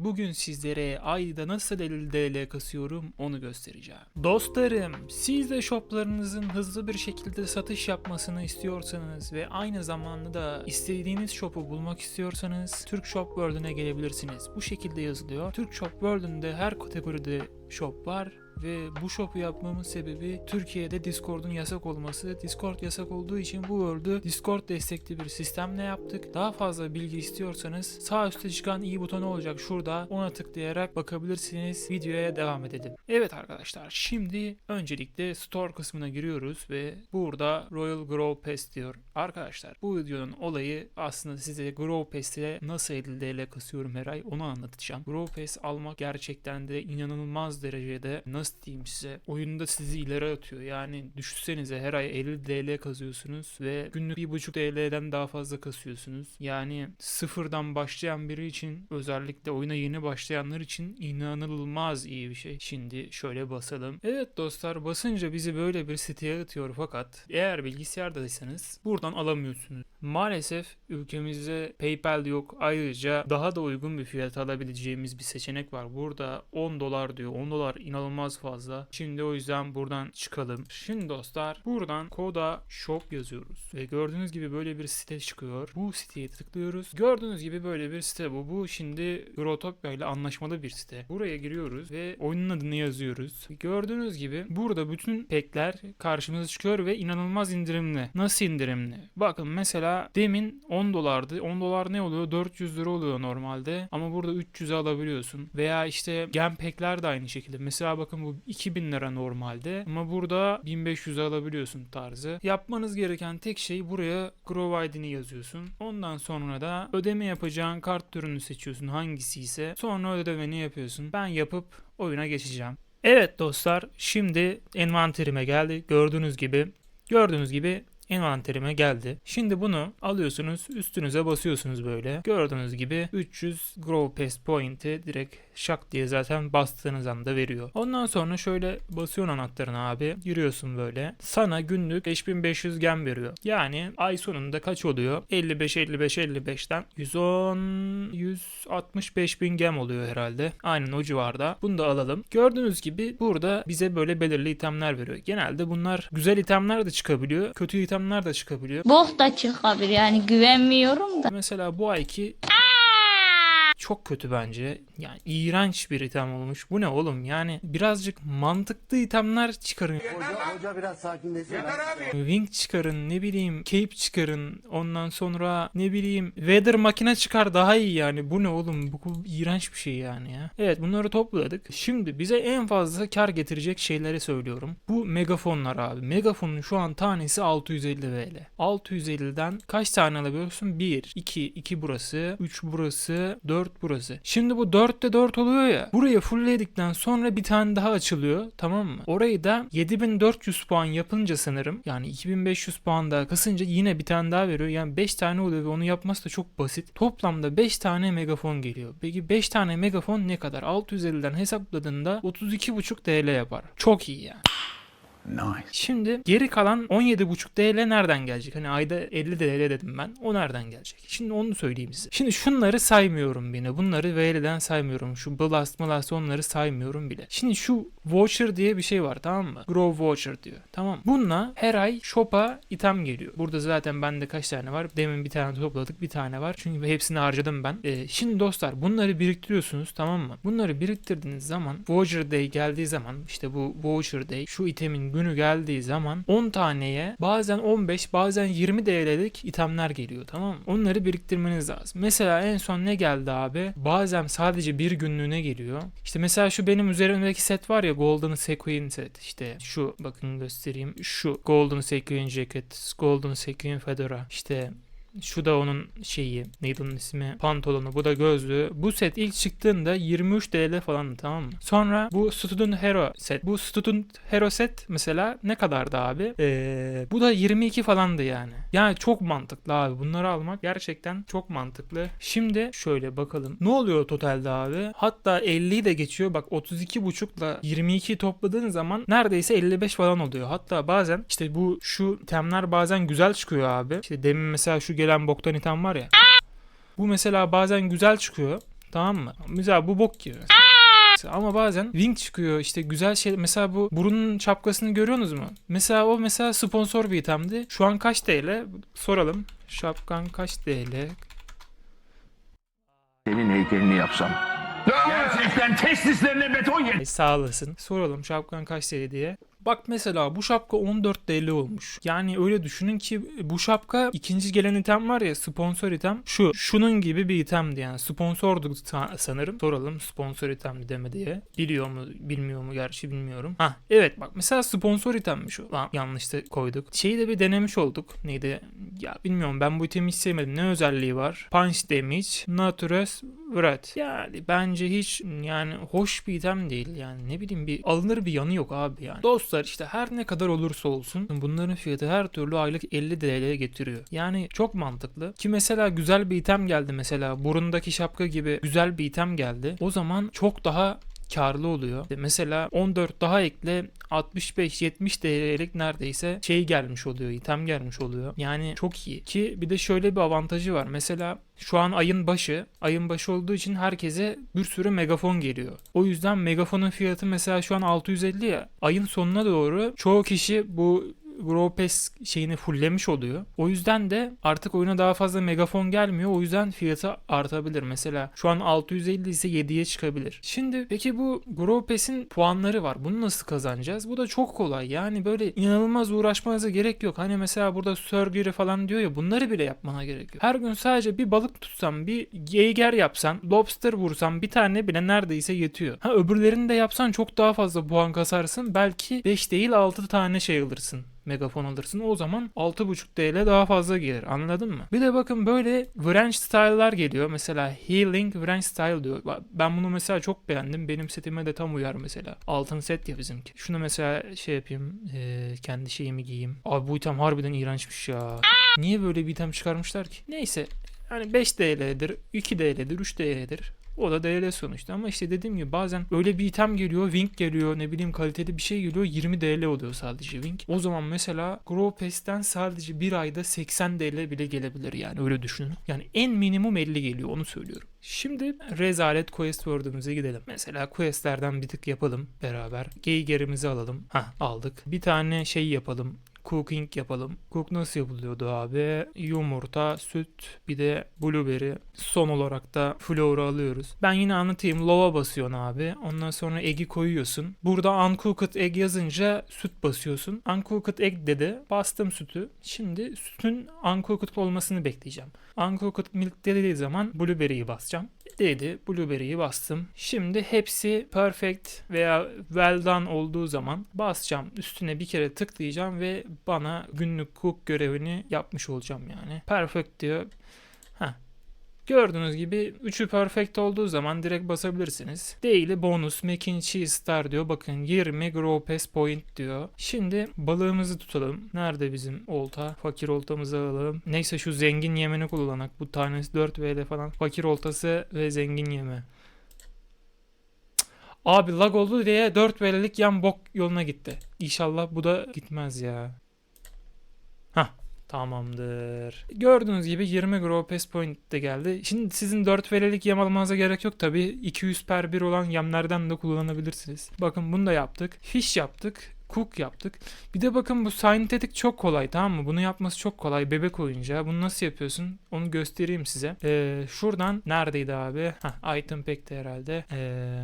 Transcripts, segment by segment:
bugün sizlere ayda nasıl 50 TL kasıyorum onu göstereceğim. Dostlarım, siz de shoplarınızın hızlı bir şekilde satış yapmasını istiyorsanız ve aynı zamanda da istediğiniz shop'u bulmak istiyorsanız Türk Shop World'üne gelebilirsiniz. Bu şekilde yazılıyor. Türk Shop World'ünde her kategoride shop var. Ve bu shop'u yapmamın sebebi Türkiye'de Discord'un yasak olması. Discord yasak olduğu için bu World'ü Discord destekli bir sistemle yaptık. Daha fazla bilgi istiyorsanız sağ üstte çıkan i butonu olacak şurada. Ona tıklayarak bakabilirsiniz. Videoya devam edelim. Evet arkadaşlar, şimdi öncelikle Store kısmına giriyoruz ve burada Royal Grow Pass diyor. Arkadaşlar, bu videonun olayı aslında size Grow Pass ile nasıl 50 TL kasıyorum her ay onu anlatacağım. Grow Pass almak gerçekten de inanılmaz derecede nasıl diyeyim size, oyunda sizi ileri atıyor. Yani düşünsenize, her ay 50 TL kazıyorsunuz ve günlük 1,5 TL'den daha fazla kasıyorsunuz. Yani sıfırdan başlayan biri için, özellikle oyuna yeni başlayanlar için inanılmaz iyi bir şey. Şimdi şöyle basalım. Evet dostlar, basınca bizi böyle bir siteye atıyor fakat eğer bilgisayardaysanız buradan alamıyorsunuz. Maalesef ülkemizde PayPal yok. Ayrıca daha da uygun bir fiyat alabileceğimiz bir seçenek var. Burada 10 dolar diyor. 10 dolar inanılmaz fazla. Şimdi o yüzden buradan çıkalım. Şimdi dostlar, buradan koda shop yazıyoruz. Ve gördüğünüz gibi böyle bir site çıkıyor. Bu siteye tıklıyoruz. Gördüğünüz gibi böyle bir site bu. Bu şimdi Growtopia ile anlaşmalı bir site. Buraya giriyoruz ve oyunun adını yazıyoruz. Gördüğünüz gibi burada bütün pack'ler karşımıza çıkıyor ve inanılmaz indirimli. Nasıl indirimli? Bakın mesela demin 10 dolardı. 10 dolar ne oluyor? 400 lira oluyor normalde. Ama burada 300'e alabiliyorsun. Veya işte gem pack'ler de aynı şekilde. Mesela bakın bu 2000 lira normalde. Ama burada 1500'e alabiliyorsun tarzı. Yapmanız gereken tek şey, buraya Grow ID'ni yazıyorsun. Ondan sonra da ödeme yapacağın kart türünü seçiyorsun, hangisi ise. Sonra ödemeni yapıyorsun. Ben yapıp oyuna geçeceğim. Evet dostlar, şimdi envanterime geldi. Gördüğünüz gibi envanterime geldi. Şimdi bunu alıyorsunuz, üstünüze basıyorsunuz böyle. Gördüğünüz gibi 300 Grow Pass Point'i direkt şak diye zaten bastığınız anda veriyor. Ondan sonra şöyle basıyorsun anahtarına abi. Giriyorsun böyle. Sana günlük 5500 gem veriyor. Yani ay sonunda kaç oluyor? 55'ten 165 bin gem oluyor herhalde. Aynen o civarda. Bunu da alalım. Gördüğünüz gibi burada bize böyle belirli itemler veriyor. Genelde bunlar güzel itemler de çıkabiliyor. Kötü itemler de çıkabiliyor. Bok da çıkabilir, yani güvenmiyorum da. Mesela bu ayki çok kötü bence. Yani iğrenç bir item olmuş. Bu ne oğlum? Yani birazcık mantıklı itemler çıkarın. Hoca biraz sakinleşsin. Wing çıkarın, ne bileyim cape çıkarın. Ondan sonra ne bileyim weather makine çıkar, daha iyi yani. Bu ne oğlum? Bu iğrenç bir şey yani ya. Evet, bunları topladık. Şimdi bize en fazla kar getirecek şeyleri söylüyorum. Bu megafonlar abi. Megafonun şu an tanesi 650 TL. 650'den kaç tane alabiliyorsun? 1, 2 burası, 3 burası, 4 burası. Şimdi bu 4'te 4 oluyor ya. Burayı fullledikten sonra bir tane daha açılıyor. Tamam mı? Orayı da 7400 puan yapınca sanırım, yani 2500 puan daha kasınca yine bir tane daha veriyor. Yani 5 tane oluyor ve onu yapması da çok basit. Toplamda 5 tane megafon geliyor. Peki 5 tane megafon ne kadar? 650'den hesapladığında 32,5 TL yapar. Çok iyi yani. Nice. Şimdi geri kalan 17,5 TL nereden gelecek? Hani ayda 50 TL dedim ben. O nereden gelecek? Şimdi onu söyleyeyim size. Şimdi şunları saymıyorum bile. Bunları VL'den saymıyorum. Şu Blast onları saymıyorum bile. Şimdi şu voucher diye bir şey var, tamam mı? Grow voucher diyor. Tamam. Bununla her ay shop'a item geliyor. Burada zaten bende kaç tane var? Demin bir tane topladık. Bir tane var. Çünkü hepsini harcadım ben. Şimdi dostlar, bunları biriktiriyorsunuz, tamam mı? Bunları biriktirdiğiniz zaman voucher day geldiği zaman, işte bu voucher day, şu itemin günü geldiği zaman 10 taneye bazen 15 bazen 20 TL'lik itemler geliyor, tamam mı? Onları biriktirmeniz lazım. Mesela en son ne geldi abi? Bazen sadece bir günlüğüne geliyor. İşte mesela şu benim üzerimdeki set var ya, Golden Sequin set. İşte şu, bakın göstereyim. Şu Golden Sequin Jacket, Golden Sequin Fedora. İşte şu da onun şeyi, neydi onun ismi, pantolonu, bu da gözlüğü. Bu set ilk çıktığında 23 TL falan, tamam mı? Sonra bu Student Hero set. Bu Student Hero set mesela ne kadardı abi? Bu da 22 falandı yani. Yani çok mantıklı abi. Bunları almak gerçekten çok mantıklı. Şimdi şöyle bakalım. Ne oluyor totalde abi? Hatta 50'yi de geçiyor. Bak 32,5'la 22'yi topladığın zaman neredeyse 55 falan oluyor. Hatta bazen işte bu şu itemler bazen güzel çıkıyor abi. İşte demin mesela şu gelen boktan item var ya. Bu mesela bazen güzel çıkıyor. Tamam mı? Mesela bu bok gibi. Ama bazen Wing çıkıyor işte güzel şey. Mesela bu burunun şapkasını görüyorsunuz mu? Mesela o mesela sponsor bir itemdi. Şu an kaç TL? Soralım. Şapkan kaç TL? Senin heykelini yapsam. Gerçekten testislerine beton yer. Sağ olasın. Soralım şapkan kaç TL diye. Bak mesela bu şapka 14 TL olmuş. Yani öyle düşünün ki bu şapka ikinci gelen item var ya, sponsor item. Şunun gibi bir itemdi yani. Sponsordu sanırım. Soralım sponsor itemdi deme diye. Biliyor mu bilmiyor mu gerçi bilmiyorum. Evet bak mesela sponsor itemmiş o. Lan, yanlış da koyduk. Şeyi de bir denemiş olduk. Neydi? Ya bilmiyorum, ben bu itemi hiç sevmedim. Ne özelliği var? Punch damage, naturous wrath. Yani bence hiç yani hoş bir item değil yani. Ne bileyim, bir alınır bir yanı yok abi yani. Dostlar işte her ne kadar olursa olsun bunların fiyatı her türlü aylık 50 TL'ye getiriyor. Yani çok mantıklı. Ki mesela güzel bir item geldi, mesela burundaki şapka gibi güzel bir item geldi. O zaman çok daha karlı oluyor. Mesela 14 daha ekle 65-70 TL'lik neredeyse şey gelmiş oluyor, item gelmiş oluyor. Yani çok iyi. Ki bir de şöyle bir avantajı var. Mesela şu an ayın başı olduğu için herkese bir sürü megafon geliyor. O yüzden megafonun fiyatı mesela şu an 650 ya. Ayın sonuna doğru çoğu kişi bu Grow Pass şeyini fulllemiş oluyor. O yüzden de artık oyuna daha fazla megafon gelmiyor. O yüzden fiyatı artabilir. Mesela şu an 650 ise 7'ye çıkabilir. Şimdi peki bu Grow Pass'in puanları var. Bunu nasıl kazanacağız? Bu da çok kolay. Yani böyle inanılmaz uğraşmanıza gerek yok. Hani mesela burada surgery falan diyor ya, bunları bile yapmana gerek yok. Her gün sadece bir balık tutsan, bir geiger yapsan, lobster vursan bir tane bile neredeyse yetiyor. Öbürlerini de yapsan çok daha fazla puan kasarsın. Belki 5 değil 6 tane şey alırsın. Megafon alırsın. O zaman 6,5 TL daha fazla gelir. Anladın mı? Bir de bakın böyle Wrench style'lar geliyor. Mesela Healing Wrench style diyor. Ben bunu mesela çok beğendim. Benim setime de tam uyar mesela. Altın set ya bizimki. Şunu mesela şey yapayım. Kendi şeyimi giyeyim. Abi bu item harbiden iğrençmiş ya. Niye böyle bir item çıkarmışlar ki? Neyse. Hani 5 TL'dir, 2 TL'dir, 3 TL'dir. O da DL sonuçta, ama işte dediğim gibi bazen öyle bir item geliyor, Wing geliyor, ne bileyim kaliteli bir şey geliyor, 20 DL oluyor sadece Wing. O zaman mesela Grow Pass'ten sadece bir ayda 80 DL bile gelebilir yani, öyle düşünün. Yani en minimum 50 geliyor, onu söylüyorum. Şimdi rezalet quest word'umuza gidelim. Mesela questlerden bir tık yapalım beraber. Geiger'imizi alalım. Aldık. Bir tane şey yapalım. Cooking yapalım. Cook nasıl yapılıyordu abi? Yumurta, süt, bir de blueberry. Son olarak da flour'u alıyoruz. Ben yine anlatayım. Lova basıyorsun abi. Ondan sonra egg'i koyuyorsun. Burada uncooked egg yazınca süt basıyorsun. Uncooked egg dedi. Bastım sütü. Şimdi sütün uncooked olmasını bekleyeceğim. Uncooked milk dediği zaman blueberry'yi basacağım. Dedi, blueberry'yi bastım. Şimdi hepsi perfect veya well done olduğu zaman basacağım. Üstüne bir kere tıklayacağım ve bana günlük cook görevini yapmış olacağım yani. Perfect diyor. Gördüğünüz gibi 3'ü perfect olduğu zaman direkt basabilirsiniz. Daily bonus mac and cheese star diyor. Bakın 20 grow pass point diyor. Şimdi balığımızı tutalım. Nerede bizim olta? Fakir oltamızı alalım. Neyse şu zengin yemini kullanak. Bu tanesi 4 VL falan. Fakir oltası ve zengin yemi. Abi lag oldu diye 4 VL'lik yan bok yoluna gitti. İnşallah bu da gitmez ya. Tamamdır. Gördüğünüz gibi 20 Grow Pass Point de geldi. Şimdi sizin 4 VL'lik yem almanıza gerek yok tabi. 200 per 1 olan yemlerden de kullanabilirsiniz. Bakın bunu da yaptık. Fish yaptık. Cook yaptık. Bir de bakın bu Synthetic çok kolay, tamam mı? Bunu yapması çok kolay bebek oyuncağı. Bunu nasıl yapıyorsun? Onu göstereyim size. Şuradan neredeydi abi? Item Pack'te herhalde.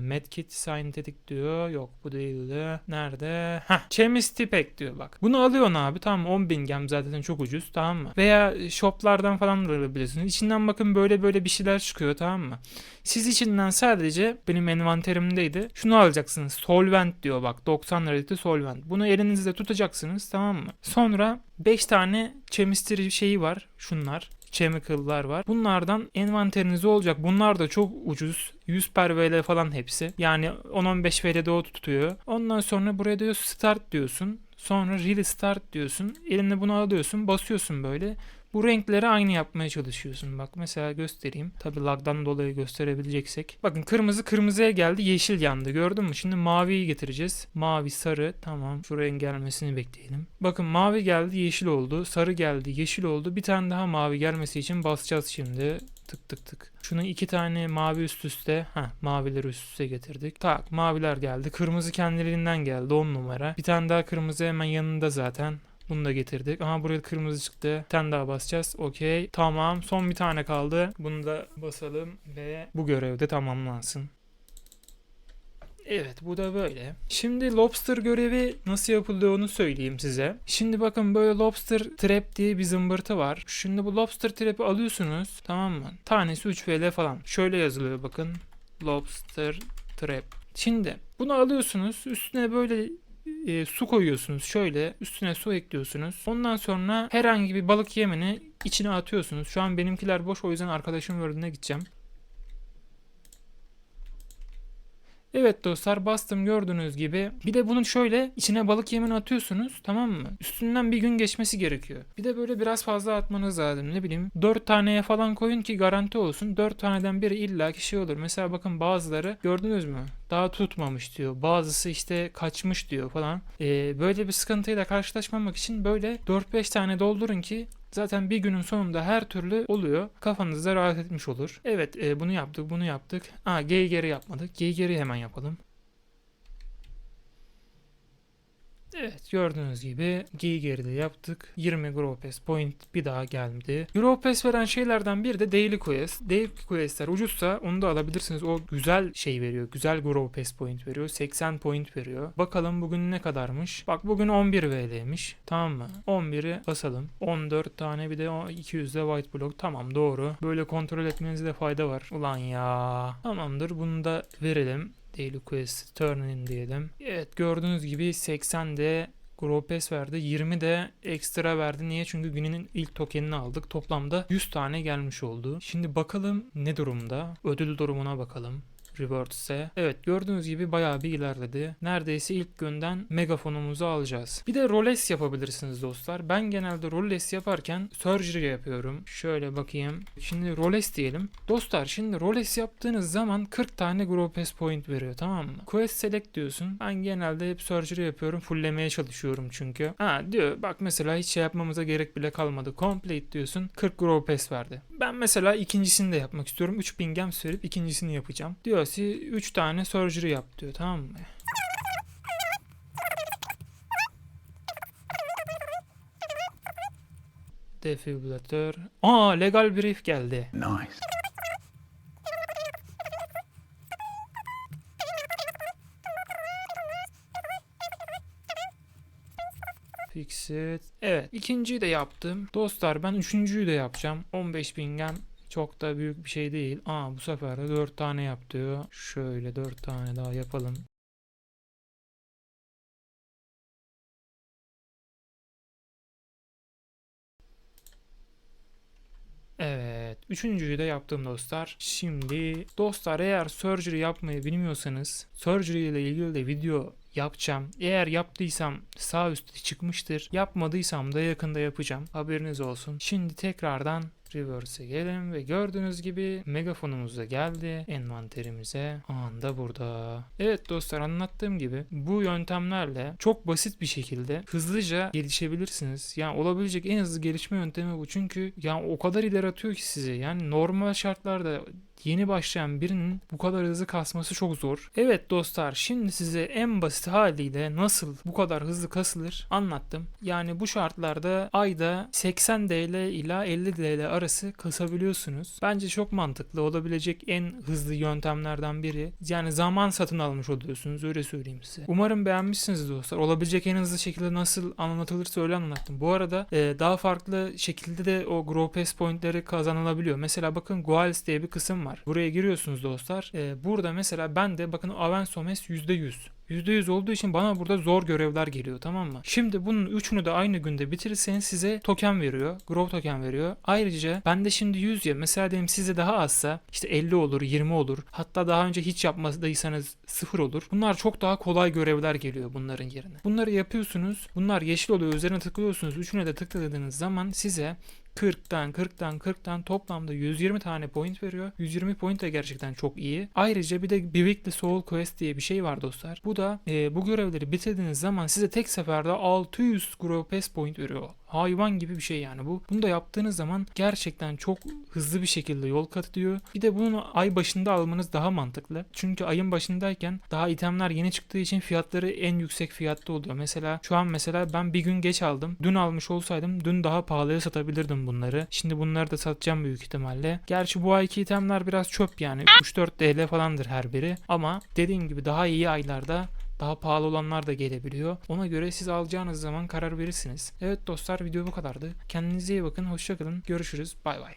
Medkit Synthetic diyor. Yok bu değildi. Nerede? Chemistry Pack diyor bak. Bunu alıyorsun abi, tamam mı? 10.000 gem zaten çok ucuz, tamam mı? Veya shoplardan falan da alabilirsiniz. İçinden bakın böyle bir şeyler çıkıyor, tamam mı? Siz içinden sadece, benim envanterimdeydi, şunu alacaksınız. Solvent diyor bak. 90 liralık solvent. Bunu elinizde tutacaksınız, tamam mı? Sonra 5 tane chemistry şeyi var. Şunlar. Chemical'lar var. Bunlardan envanterinizde olacak. Bunlar da çok ucuz. 100 per VL falan hepsi. Yani 10-15 VL'de o tutuyor. Ondan sonra buraya diyor start diyorsun. Sonra really start diyorsun. Eline bunu alıyorsun. Basıyorsun böyle. Bu renkleri aynı yapmaya çalışıyorsun. Bak mesela göstereyim. Tabi lagdan dolayı gösterebileceksek. Bakın kırmızı kırmızıya geldi, yeşil yandı. Gördün mü? Şimdi maviyi getireceğiz. Mavi, sarı. Tamam. Şu renk gelmesini bekleyelim. Bakın mavi geldi, yeşil oldu. Sarı geldi, yeşil oldu. Bir tane daha mavi gelmesi için basacağız şimdi. Tık tık tık. Şunu 2 tane mavi üst üste. Mavileri üst üste getirdik. Tak, maviler geldi. Kırmızı kendiliğinden geldi, 10 numara. Bir tane daha kırmızı hemen yanında zaten. Bunu da getirdik. Aha, buraya kırmızı çıktı. Bir tane daha basacağız. Okey. Tamam. Son bir tane kaldı. Bunu da basalım ve bu görev de tamamlansın. Evet, bu da böyle. Şimdi lobster görevi nasıl yapılıyor onu söyleyeyim size. Şimdi bakın, böyle lobster trap diye bir zımbırtı var. Şimdi bu lobster trap'i alıyorsunuz, tamam mı? Tanesi 3 TL falan. Şöyle yazılıyor bakın. Lobster trap. Şimdi bunu alıyorsunuz. Üstüne böyle su koyuyorsunuz. Şöyle üstüne su ekliyorsunuz. Ondan sonra herhangi bir balık yemini içine atıyorsunuz. Şu an benimkiler boş, o yüzden arkadaşım gördüğüne gideceğim. Evet dostlar, bastım gördüğünüz gibi. Bir de bunun şöyle içine balık yemini atıyorsunuz, tamam mı? Üstünden bir gün geçmesi gerekiyor. Bir de böyle biraz fazla atmanız lazım, ne bileyim 4 taneye falan koyun ki garanti olsun. 4 taneden biri illaki şey olur. Mesela bakın, bazıları gördünüz mü? Daha tutmamış diyor. Bazısı işte kaçmış diyor falan. Böyle bir sıkıntıyla karşılaşmamak için böyle 4-5 tane doldurun ki zaten bir günün sonunda her türlü oluyor. Kafanızda rahat etmiş olur. Evet, bunu yaptık, bunu yaptık. Geygeri yapmadık. Geygeri hemen yapalım. Evet, gördüğünüz gibi Geiger'i de yaptık. 20 Grow Pass Point bir daha geldi. Grow Pass veren şeylerden biri de Daily Quest. Daily Quest'ler ucuzsa onu da alabilirsiniz. O güzel şey veriyor. Güzel Grow Pass Point veriyor. 80 point veriyor. Bakalım bugün ne kadarmış. Bak, bugün 11 VL'ymiş. Tamam mı? 11'i basalım. 14 tane, bir de 200 de White Block. Tamam, doğru. Böyle kontrol etmenizde fayda var. Ulan ya. Tamamdır, bunu da verelim. Daily Quest turn in diyelim. Evet, gördüğünüz gibi 80 de Grow Pass verdi. 20 de ekstra verdi. Niye? Çünkü günün ilk tokenini aldık. Toplamda 100 tane gelmiş oldu. Şimdi bakalım ne durumda. Ödül durumuna bakalım. Rewards'e. Evet, gördüğünüz gibi bayağı bir ilerledi. Neredeyse ilk günden megafonumuzu alacağız. Bir de roles yapabilirsiniz dostlar. Ben genelde roles yaparken surgery yapıyorum. Şöyle bakayım. Şimdi roles diyelim. Dostlar, şimdi roles yaptığınız zaman 40 tane Grow Pass Point veriyor, tamam mı? Quest Select diyorsun. Ben genelde hep surgery yapıyorum. Fulllemeye çalışıyorum çünkü. Diyor bak, mesela hiç şey yapmamıza gerek bile kalmadı. Complete diyorsun. 40 Grow Pass verdi. Ben mesela ikincisini de yapmak istiyorum. 3000 gems verip ikincisini yapacağım. Diyor 3 tane surgery yap diyor, tamam mı? Defibrilatör. Legal brief geldi. Nice. Fixit. Evet, ikinciyi de yaptım. Dostlar, ben üçüncüyü de yapacağım. 15.000 gem çok da büyük bir şey değil. Bu sefer de 4 tane yap diyor. Şöyle 4 tane daha yapalım. Evet, üçüncüyü de yaptım dostlar. Şimdi dostlar, eğer surgery yapmayı bilmiyorsanız, surgery ile ilgili de video yapacağım. Eğer yaptıysam sağ üstte çıkmıştır. Yapmadıysam da yakında yapacağım. Haberiniz olsun. Şimdi tekrardan Reverse'e gelelim ve gördüğünüz gibi megafonumuz da geldi envanterimize. Anında burada. Evet dostlar, anlattığım gibi bu yöntemlerle çok basit bir şekilde hızlıca gelişebilirsiniz. Yani olabilecek en hızlı gelişme yöntemi bu. Çünkü yani o kadar ileri atıyor ki sizi. Yani normal şartlarda yeni başlayan birinin bu kadar hızlı kasması çok zor. Evet dostlar, şimdi size en basit haliyle nasıl bu kadar hızlı kasılır anlattım. Yani bu şartlarda ayda 80 TL ila 50 TL arası kasabiliyorsunuz. Bence çok mantıklı, olabilecek en hızlı yöntemlerden biri. Yani zaman satın almış oluyorsunuz, öyle söyleyeyim size. Umarım beğenmişsiniz dostlar. Olabilecek en hızlı şekilde nasıl anlatılırsa öyle anlattım. Bu arada daha farklı şekilde de o Grow Pass Point'leri kazanılabiliyor. Mesela bakın, Goals diye bir kısım var. Buraya giriyorsunuz dostlar. Burada mesela ben de bakın Avensomes %100. %100 olduğu için bana burada zor görevler geliyor, tamam mı? Şimdi bunun üçünü de aynı günde bitirirseniz size token veriyor. Grow token veriyor. Ayrıca bende şimdi 100 ya. Mesela diyelim size daha azsa işte 50 olur, 20 olur. Hatta daha önce hiç yapmadıysanız 0 olur. Bunlar çok daha kolay görevler geliyor bunların yerine. Bunları yapıyorsunuz. Bunlar yeşil oluyor. Üzerine tıklıyorsunuz. Üçüne de tıkladığınız zaman size 40'tan toplamda 120 tane point veriyor. 120 point de gerçekten çok iyi. Ayrıca bir de Weekly Soul Quest diye bir şey var dostlar. Bu da bu görevleri bitirdiğiniz zaman size tek seferde 600 Grow Pass point veriyor. Hayvan gibi bir şey yani bu. Bunu da yaptığınız zaman gerçekten çok hızlı bir şekilde yol kat ediyor. Bir de bunu ay başında almanız daha mantıklı. Çünkü ayın başındayken daha itemler yeni çıktığı için fiyatları en yüksek fiyatta oluyor. Mesela şu an ben bir gün geç aldım. Dün almış olsaydım dün daha pahalıya satabilirdim bunları. Şimdi bunları da satacağım büyük ihtimalle. Gerçi bu ayki itemler biraz çöp yani. 3-4 TL falandır her biri. Ama dediğim gibi daha iyi aylarda daha pahalı olanlar da gelebiliyor. Ona göre siz alacağınız zaman karar verirsiniz. Evet dostlar, video bu kadardı. Kendinize iyi bakın. Hoşça kalın. Görüşürüz. Bay bay.